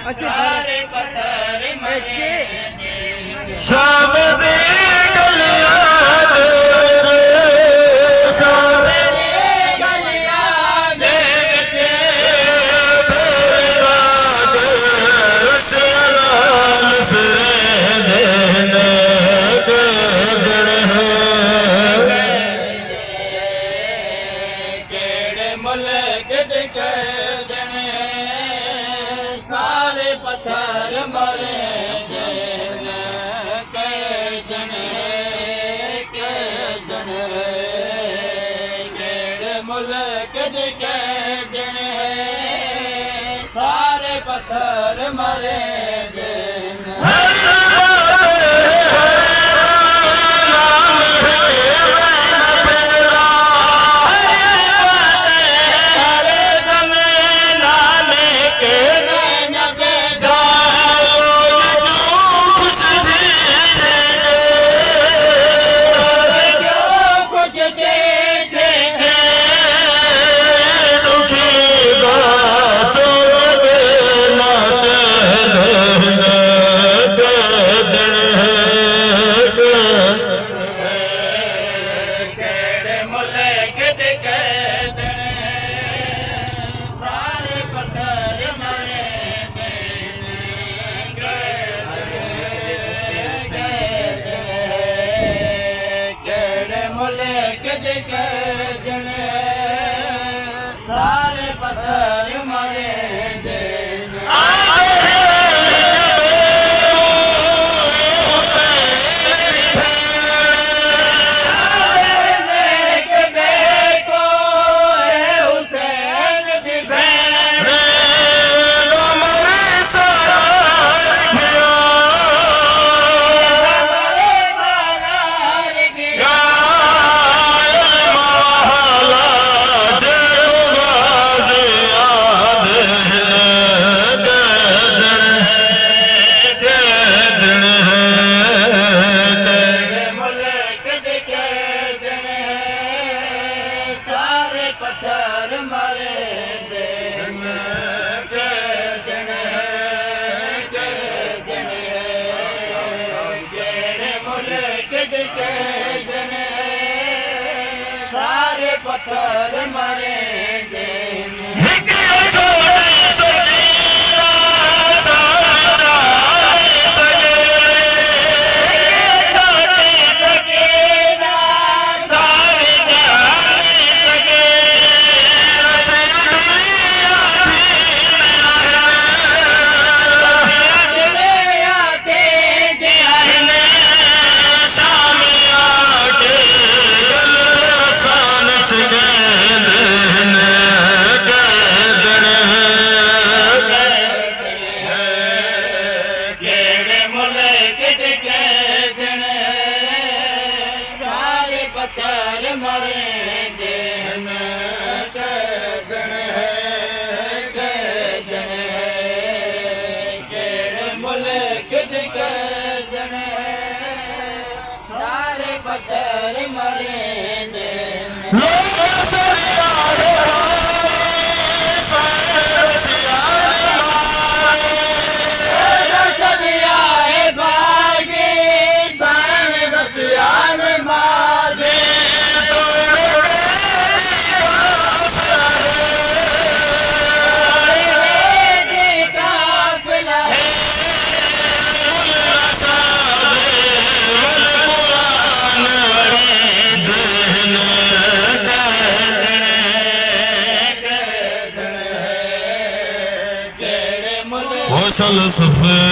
सारे पत्थर मरे शाम दी गलियां दे विच शाम दी गलियां दे विच बेदाग रस्सियां नाल फिरदे ने गदड़ केड़े मुल्क दे गदड़ सारे पत्थर मरे मुल्क दे कैदन सारे पत्थर मरे सारे पत्थर मरे पत्थर मरे सारे पत्थर मरे पत्थर मरेंगे मुल्क सारे पत्थर मरेंगे وصل صفر